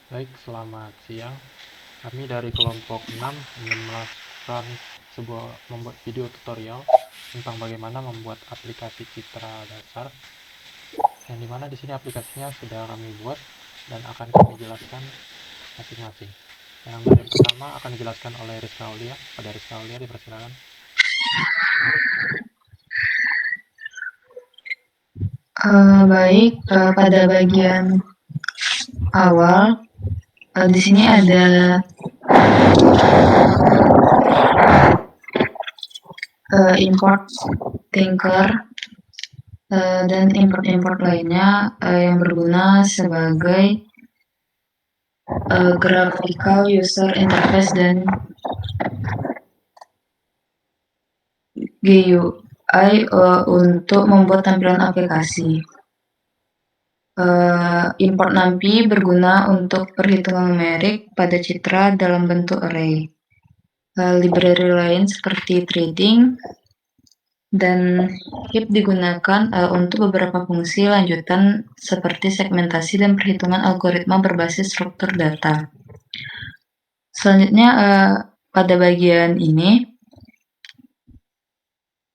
Baik, selamat siang. Kami dari kelompok 6 ingin melakukan membuat video tutorial tentang bagaimana membuat aplikasi citra dasar, yang dimana di sini aplikasinya sudah kami buat dan akan kami jelaskan masing-masing. Yang dari pertama akan dijelaskan oleh Rizka Aulia. Pada Rizka Aulia, dipersilakan. Baik, pada bagian awal di sini ada import Tinker dan import-import lainnya yang berguna sebagai graphical user interface dan GUI untuk membuat tampilan aplikasi. Import NumPy berguna untuk perhitungan numerik pada citra dalam bentuk array. Library lain seperti threading dan heap digunakan untuk beberapa fungsi lanjutan seperti segmentasi dan perhitungan algoritma berbasis struktur data. Selanjutnya pada bagian ini,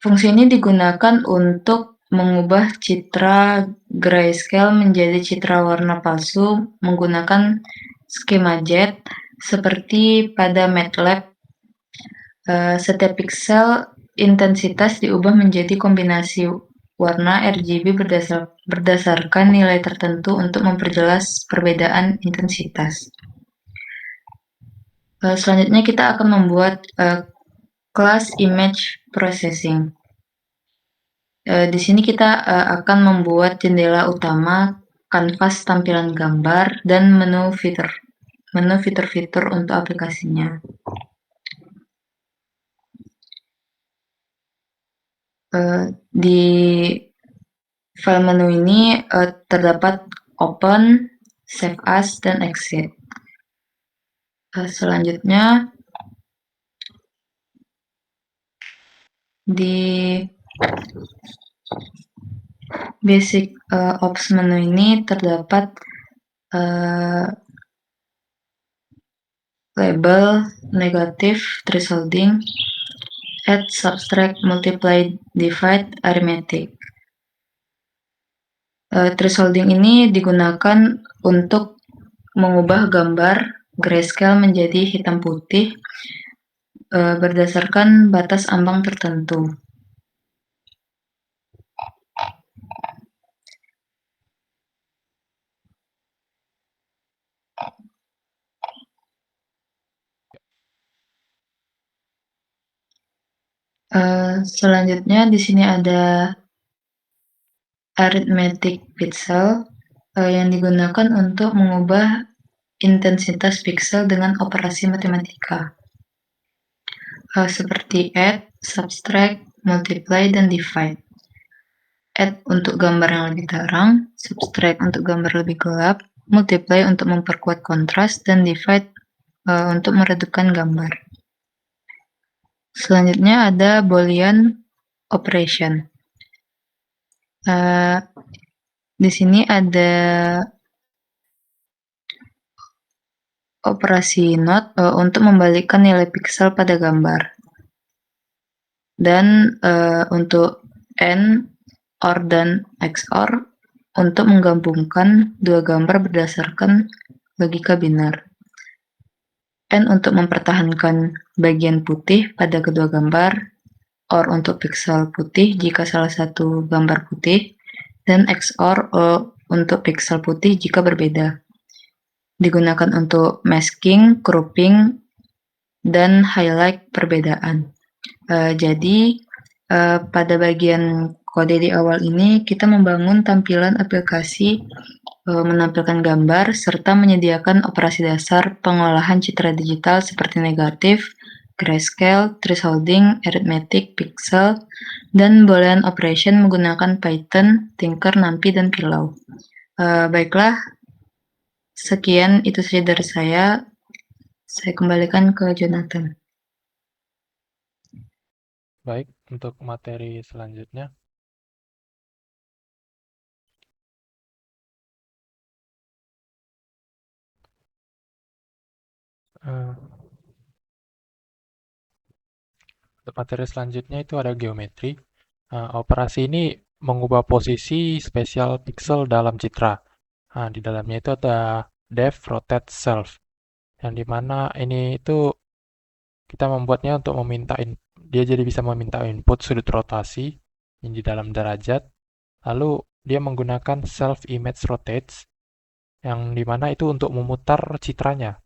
fungsi ini digunakan untuk mengubah citra grayscale menjadi citra warna palsu menggunakan skema jet seperti pada MATLAB. Setiap pixel intensitas diubah menjadi kombinasi warna RGB berdasarkan nilai tertentu untuk memperjelas perbedaan intensitas. Selanjutnya kita akan membuat kelas image processing. Di sini kita akan membuat jendela utama, kanvas tampilan gambar, dan menu fitur-fitur untuk aplikasinya. Di file menu ini terdapat open, save as, dan exit. Selanjutnya di basic ops menu ini terdapat label, negatif, thresholding, add, subtract, multiply, divide, arithmetic. Thresholding ini digunakan untuk mengubah gambar grayscale menjadi hitam putih berdasarkan batas ambang tertentu. Selanjutnya di sini ada arithmetic pixel yang digunakan untuk mengubah intensitas pixel dengan operasi matematika seperti add, subtract, multiply, dan divide. Add untuk gambar yang lebih terang, subtract untuk gambar lebih gelap, multiply untuk memperkuat kontras, dan divide untuk meredupkan gambar. Selanjutnya ada Boolean operation. Di sini ada operasi not untuk membalikkan nilai pixel pada gambar. Dan untuk AND, OR, dan XOR untuk menggabungkan dua gambar berdasarkan logika binar. AND untuk mempertahankan bagian putih pada kedua gambar, OR untuk pixel putih jika salah satu gambar putih, dan XOR untuk pixel putih jika berbeda. Digunakan untuk masking, cropping, dan highlight perbedaan. Jadi pada bagian kode di awal ini kita membangun tampilan aplikasi menampilkan gambar serta menyediakan operasi dasar pengolahan citra digital seperti negatif, grayscale, thresholding, arithmetic, pixel, dan boolean operation menggunakan Python, Tinker, NumPy, dan Pillow. Baiklah, sekian itu saja dari saya. Saya kembalikan ke Jonathan. Baik, untuk materi selanjutnya. Eh, Untuk materi selanjutnya itu ada geometri. Operasi ini mengubah posisi spesial pixel dalam citra. Nah, di dalamnya itu ada depth, rotate, self. Yang dimana ini itu kita membuatnya untuk dia jadi bisa meminta input sudut rotasi yang di dalam derajat. Lalu dia menggunakan self image rotates yang dimana itu untuk memutar citranya.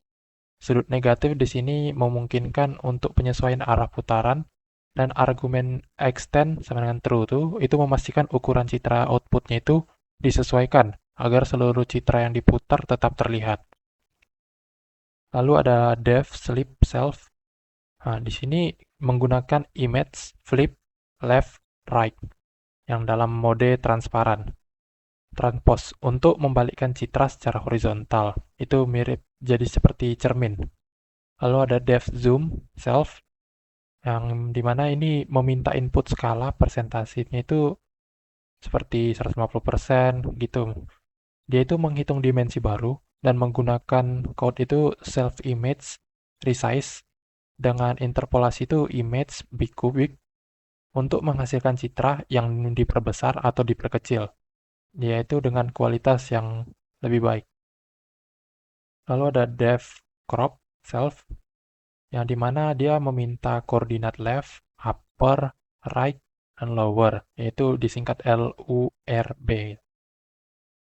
Sudut negatif di sini memungkinkan untuk penyesuaian arah putaran dan argumen extend sama dengan true itu memastikan ukuran citra outputnya itu disesuaikan agar seluruh citra yang diputar tetap terlihat. Lalu ada depth, slip, self. Nah, di sini menggunakan image, flip, left, right yang dalam mode transparan. Transpose untuk membalikkan citra secara horizontal. Itu mirip jadi seperti cermin. Lalu ada depth zoom, self, yang dimana ini meminta input skala presentasinya itu seperti 150% gitu. Dia itu menghitung dimensi baru dan menggunakan code itu self image resize dengan interpolasi itu image big cubic untuk menghasilkan citra yang diperbesar atau diperkecil, yaitu dengan kualitas yang lebih baik. Lalu ada depth crop self yang dimana dia meminta koordinat left, upper, right, dan lower, yaitu disingkat LURB.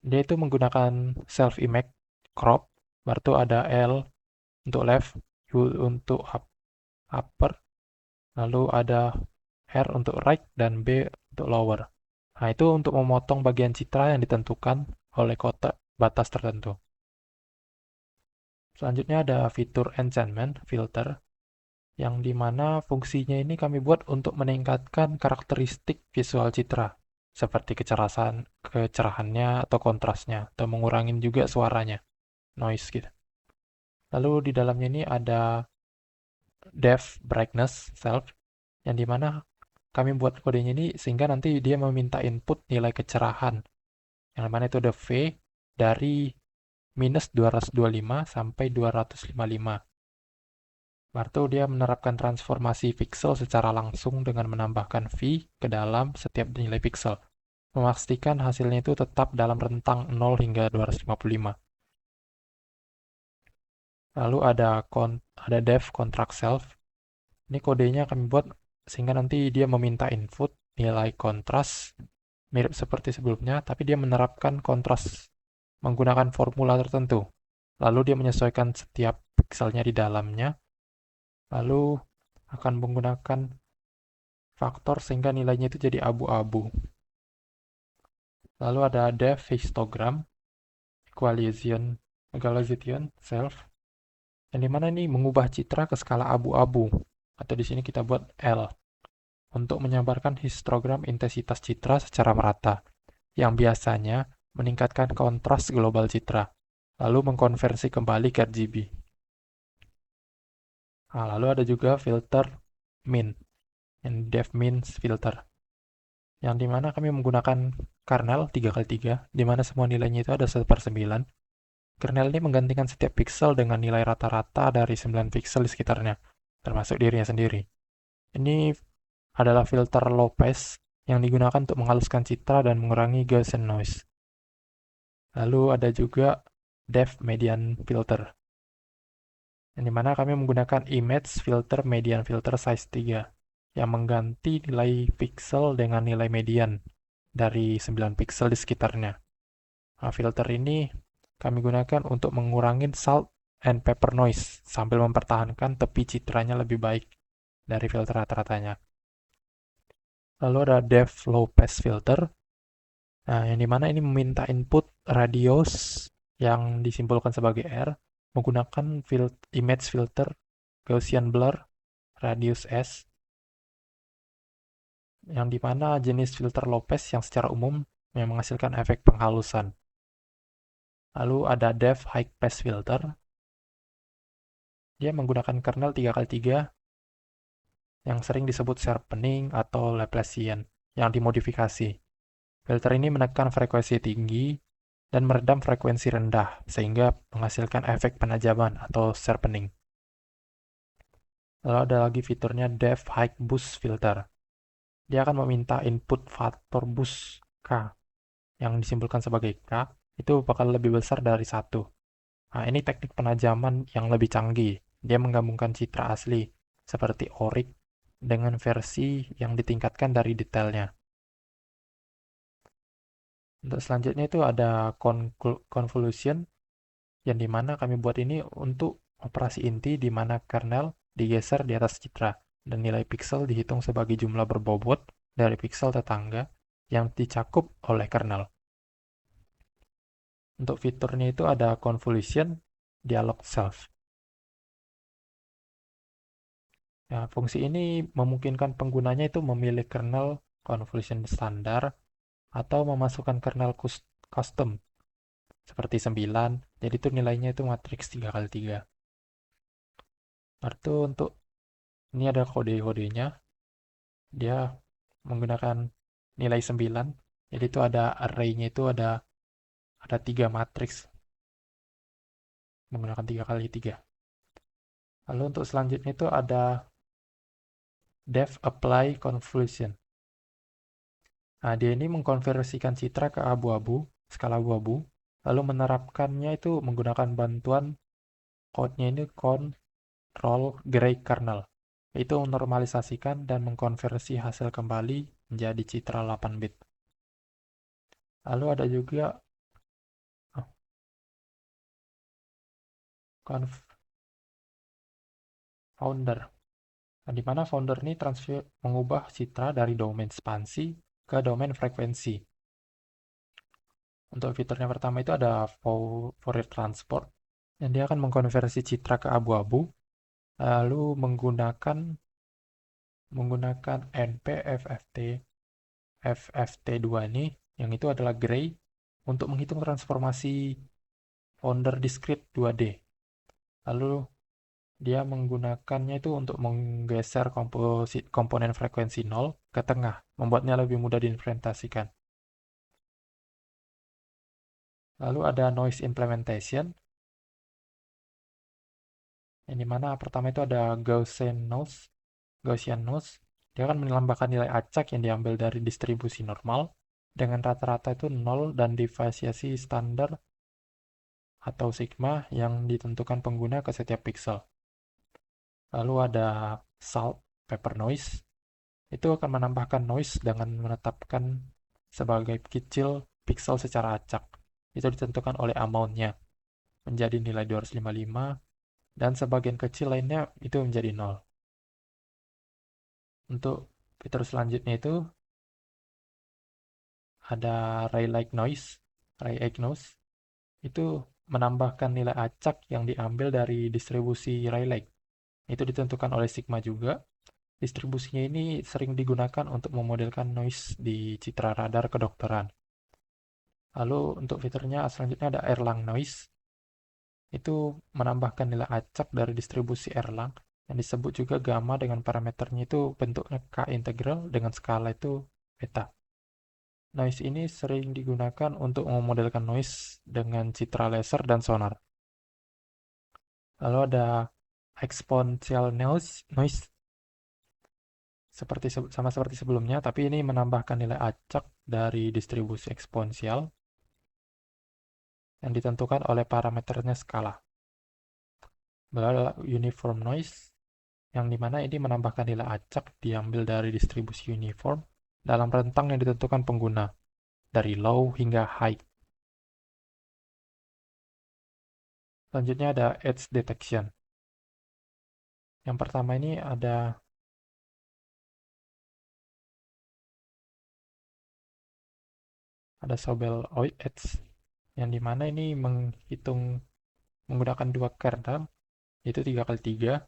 Dia itu menggunakan self-image crop, baru ada L untuk left, U untuk upper, lalu ada R untuk right, dan B untuk lower. Nah, itu untuk memotong bagian citra yang ditentukan oleh kotak batas tertentu. Selanjutnya ada fitur enchantment, filter, yang dimana fungsinya ini kami buat untuk meningkatkan karakteristik visual citra, seperti kecerahannya atau kontrasnya, atau mengurangi juga suaranya, noise gitu. Lalu di dalamnya ini ada depth brightness self, yang dimana kami buat kodenya ini sehingga nanti dia meminta input nilai kecerahan, yang mana itu ada V dari minus 225 sampai 255. Berarti dia menerapkan transformasi pixel secara langsung dengan menambahkan V ke dalam setiap nilai pixel, memastikan hasilnya itu tetap dalam rentang 0 hingga 255. Lalu ada depth contract self. Ini kodenya kami buat sehingga nanti dia meminta input nilai kontras mirip seperti sebelumnya, tapi dia menerapkan kontras menggunakan formula tertentu. Lalu dia menyesuaikan setiap pixelnya di dalamnya, lalu akan menggunakan faktor sehingga nilainya itu jadi abu-abu. Lalu ada depth histogram, equalization, self, yang dimana ini mengubah citra ke skala abu-abu, atau di sini kita buat L, untuk menyabarkan histogram intensitas citra secara merata, yang biasanya meningkatkan kontras global citra, lalu mengkonversi kembali ke RGB. Nah, lalu ada juga filter min, yang depth min filter, yang dimana kami menggunakan kernel 3x3, dimana semua nilainya itu ada 1/9. Kernel ini menggantikan setiap pixel dengan nilai rata-rata dari 9 pixel di sekitarnya, termasuk dirinya sendiri. Ini adalah filter low pass yang digunakan untuk menghaluskan citra dan mengurangi Gaussian noise. Lalu ada juga depth median filter, yang dimana kami menggunakan image filter median filter size 3, yang mengganti nilai pixel dengan nilai median dari 9 pixel di sekitarnya. Nah, filter ini kami gunakan untuk mengurangi salt and pepper noise sambil mempertahankan tepi citranya lebih baik dari filter rata-ratanya. Lalu ada depth low pass filter, nah, yang dimana ini meminta input radius yang disimpulkan sebagai R menggunakan image filter Gaussian blur radius S, yang dimana jenis filter low pass yang secara umum yang menghasilkan efek penghalusan. Lalu ada depth high pass filter, dia menggunakan kernel 3x3 yang sering disebut sharpening atau Laplacian yang dimodifikasi. Filter ini menekan frekuensi tinggi dan meredam frekuensi rendah sehingga menghasilkan efek penajaman atau sharpening. Lalu ada lagi fiturnya Depth High Boost Filter. Dia akan meminta input faktor boost K yang disimpulkan sebagai K itu bakal lebih besar dari satu. Nah, ini teknik penajaman yang lebih canggih. Dia menggabungkan citra asli seperti ORIC dengan versi yang ditingkatkan dari detailnya. Untuk selanjutnya itu ada convolution, yang dimana kami buat ini untuk operasi inti di mana kernel digeser di atas citra dan nilai pixel dihitung sebagai jumlah berbobot dari pixel tetangga yang dicakup oleh kernel. Untuk fiturnya itu ada convolution, dialog self. Ya, fungsi ini memungkinkan penggunanya itu memilih kernel convolution standar atau memasukkan kernel custom seperti 9. Jadi itu nilainya itu matriks 3x3. Itu untuk ini ada kode-kodenya. Dia menggunakan nilai 9. Jadi itu ada array-nya itu ada 3 matriks menggunakan 3x3. Lalu untuk selanjutnya itu ada depth apply convolution. Nah, dia ini mengkonversikan citra ke abu-abu, skala abu-abu, lalu menerapkannya itu menggunakan bantuan code-nya ini control gray kernel. Itu menormalisasikan dan mengkonversi hasil kembali menjadi citra 8 bit. Lalu ada juga oh, founder. Nah, di mana founder ini mengubah citra dari domain spansi ke domain frekuensi. Untuk fiturnya pertama itu ada Fourier Transport, dan dia akan mengkonversi citra ke abu-abu, lalu menggunakan NP FFT2 ini, yang itu adalah gray, untuk menghitung transformasi founder discrete 2D. Lalu dia menggunakannya itu untuk menggeser komponen frekuensi 0 ke tengah, membuatnya lebih mudah diimplementasikan. Lalu ada noise implementation, yang dimana pertama itu ada Gaussian noise. Dia akan melambangkan nilai acak yang diambil dari distribusi normal dengan rata-rata itu 0 dan divariasi standar atau sigma yang ditentukan pengguna ke setiap pixel. Lalu ada salt pepper noise. Itu akan menambahkan noise dengan menetapkan sebagai kecil pixel secara acak. Itu ditentukan oleh amount-nya menjadi nilai 255 dan sebagian kecil lainnya itu menjadi 0. Untuk fitur selanjutnya itu ada Rayleigh noise. Itu menambahkan nilai acak yang diambil dari distribusi Rayleigh. Itu ditentukan oleh sigma juga. Distribusinya ini sering digunakan untuk memodelkan noise di citra radar kedokteran. Lalu untuk fiturnya selanjutnya ada Erlang noise. Itu menambahkan nilai acak dari distribusi Erlang yang disebut juga gamma dengan parameternya itu bentuknya K integral dengan skala itu beta. Noise ini sering digunakan untuk memodelkan noise dengan citra laser dan sonar. Lalu ada exponential noise sama seperti sebelumnya, tapi ini menambahkan nilai acak dari distribusi eksponensial yang ditentukan oleh parameternya skala. Lalu ada uniform noise, yang dimana ini menambahkan nilai acak diambil dari distribusi uniform dalam rentang yang ditentukan pengguna, dari low hingga high. Selanjutnya ada edge detection. Yang pertama ini ada Sobel edge, yang dimana ini menggunakan dua kernel, yaitu 3x3.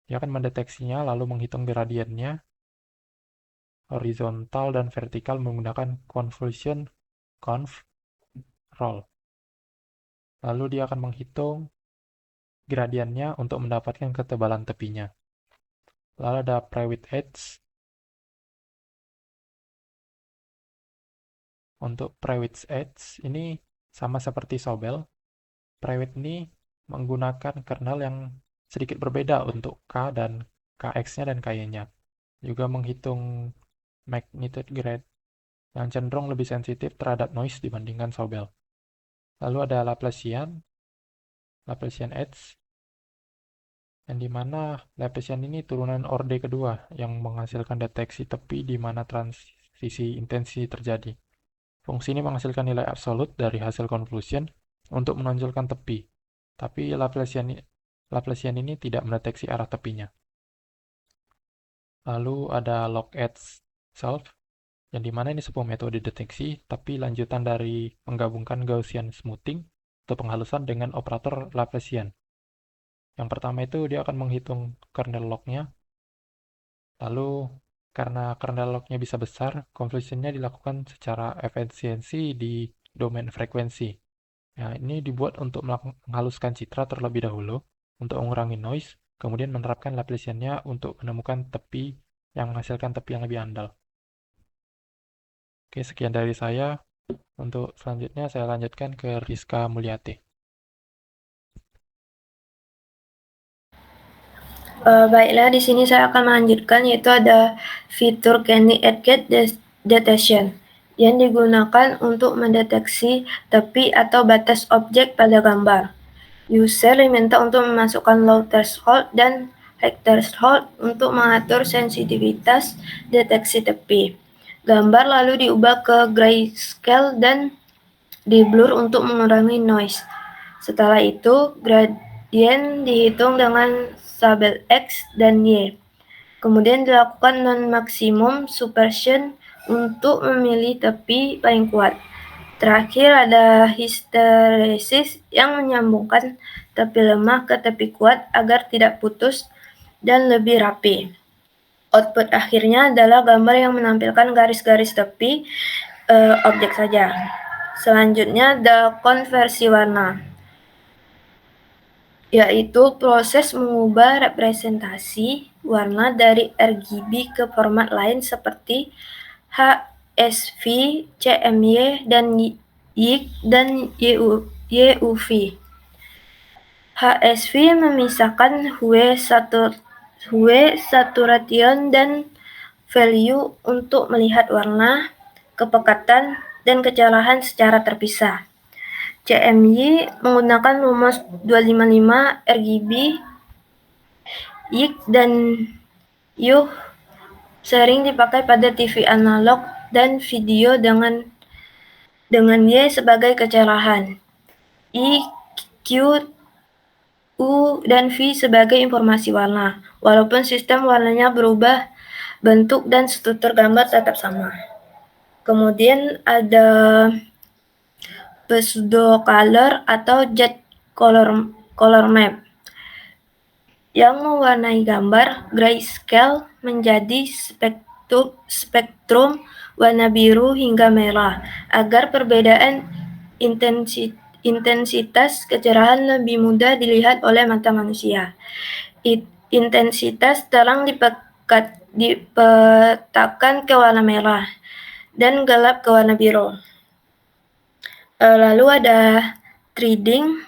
Dia akan mendeteksinya lalu menghitung gradiennya horizontal dan vertikal menggunakan convolution conv roll. Lalu dia akan menghitung gradiennya untuk mendapatkan ketebalan tepinya. Lalu ada private edge. Untuk private edge ini sama seperti Sobel. Private ini menggunakan kernel yang sedikit berbeda untuk K dan Kx-nya dan Ky-nya. Juga menghitung magnitude grade yang cenderung lebih sensitif terhadap noise dibandingkan Sobel. Lalu ada Laplacian Edge, yang dimana Laplacian ini turunan orde kedua yang menghasilkan deteksi tepi di mana transisi intensi terjadi. Fungsi ini menghasilkan nilai absolut dari hasil convolution untuk menonjolkan tepi, tapi Laplacian ini tidak mendeteksi arah tepinya. Lalu ada log edge self, yang dimana ini sebuah metode deteksi, tapi lanjutan dari menggabungkan Gaussian smoothing atau penghalusan dengan operator Laplacian. Yang pertama itu dia akan menghitung kernel log-nya, lalu karena kernel log-nya bisa besar, convolution-nya dilakukan secara efisiensi di domain frekuensi. Nah, ini dibuat untuk menghaluskan citra terlebih dahulu, untuk mengurangi noise, kemudian menerapkan Laplacian-nya untuk menemukan tepi yang menghasilkan tepi yang lebih andal. Oke, sekian dari saya. Untuk selanjutnya saya lanjutkan ke Rizka Mulyati. Baiklah, di sini saya akan melanjutkan, yaitu ada fitur Candy Edge Detection yang digunakan untuk mendeteksi tepi atau batas objek pada gambar. User diminta untuk memasukkan low threshold dan high threshold untuk mengatur sensitivitas deteksi tepi. Gambar lalu diubah ke grayscale dan di-blur untuk mengurangi noise. Setelah itu, gradien dihitung dengan Sabel X dan Y. Kemudian dilakukan non-maksimum subversion untuk memilih tepi paling kuat. Terakhir ada hysteresis yang menyambungkan tepi lemah ke tepi kuat agar tidak putus dan lebih rapi. Output akhirnya adalah gambar yang menampilkan garis-garis tepi objek saja. Selanjutnya ada konversi warna, yaitu proses mengubah representasi warna dari RGB ke format lain seperti HSV, CMY, dan YIG dan YUV. HSV memisahkan hue saturation dan value untuk melihat warna, kepekatan, dan kecerahan secara terpisah. CMY menggunakan rumus 255 RGB. YIG dan YUV sering dipakai pada TV analog dan video dengan Y sebagai kecerahan, I, Q, U, dan V sebagai informasi warna. Walaupun sistem warnanya berubah, bentuk dan struktur gambar tetap sama. Kemudian ada pseudo color atau jet color map yang mewarnai gambar grayscale menjadi spektrum warna biru hingga merah agar perbedaan intensitas kecerahan lebih mudah dilihat oleh mata manusia. Intensitas terang dipetakan ke warna merah dan gelap ke warna biru. Lalu ada threading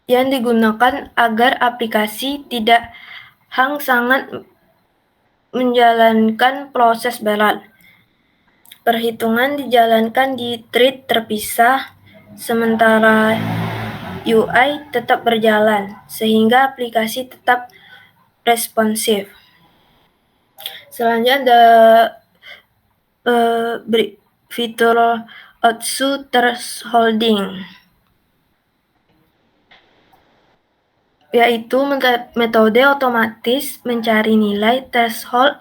yang digunakan agar aplikasi tidak sangat menjalankan proses berat. Perhitungan dijalankan di thread terpisah, sementara UI tetap berjalan, sehingga aplikasi tetap responsif. Selanjutnya ada fitur Otsu thresholding, yaitu metode otomatis mencari nilai threshold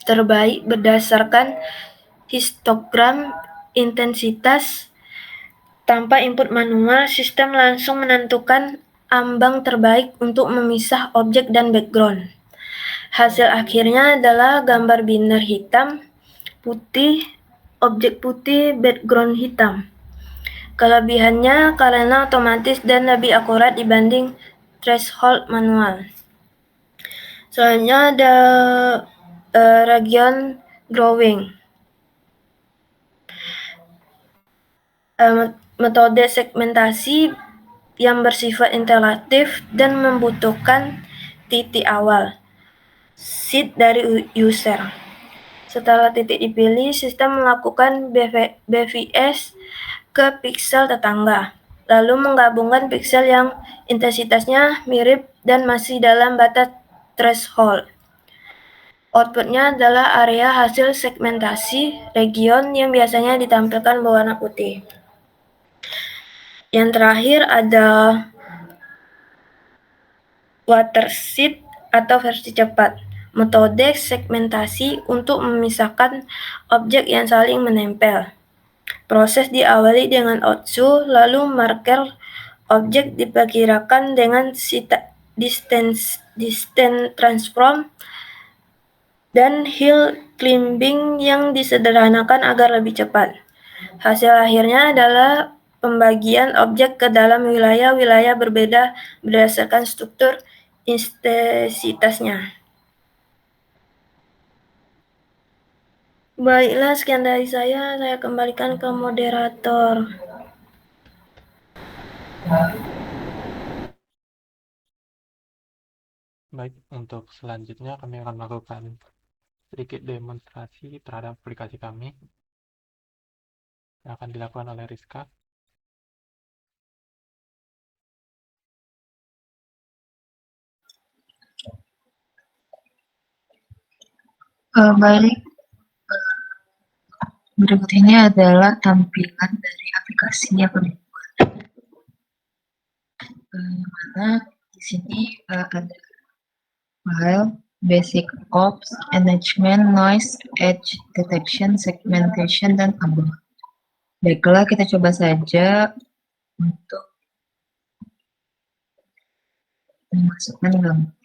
terbaik berdasarkan histogram intensitas. Tanpa input manual, sistem langsung menentukan ambang terbaik untuk memisah objek dan background. Hasil akhirnya adalah gambar biner hitam, putih, objek putih, background hitam. Kelebihannya karena otomatis dan lebih akurat dibanding threshold manual. Selanjutnya ada region growing. Metode segmentasi yang bersifat interaktif dan membutuhkan titik awal, seed dari user. Setelah titik dipilih, sistem melakukan BVS ke pixel tetangga, lalu menggabungkan pixel yang intensitasnya mirip dan masih dalam batas threshold. Outputnya adalah area hasil segmentasi region yang biasanya ditampilkan berwarna putih. Yang terakhir ada watershed atau versi cepat, metode segmentasi untuk memisahkan objek yang saling menempel. Proses diawali dengan outsu, lalu marker objek diperkirakan dengan distance transform dan hill climbing yang disederhanakan agar lebih cepat. Hasil akhirnya adalah pembagian objek ke dalam wilayah-wilayah berbeda berdasarkan struktur intensitasnya. Baiklah, sekian dari saya kembalikan ke moderator. Baik, untuk selanjutnya kami akan melakukan sedikit demonstrasi terhadap aplikasi kami yang akan dilakukan oleh Rizka. Baik, berikut ini adalah tampilan dari aplikasi yang kami buat. Mana di sini ada file, basic ops, enrichment, noise, edge detection, segmentation, dan above. Baiklah, kita coba saja untuk memasukkan gambar.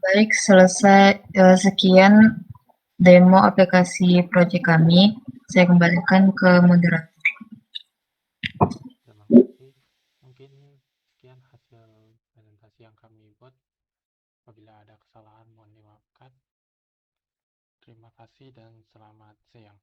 Baik, selesai sekian demo aplikasi proyek kami. Saya kembalikan ke moderator. Terima kasih. Mungkin sekian hasil presentasi yang kami buat. Apabila ada kesalahan mohon dimaafkan. Terima kasih dan selamat siang.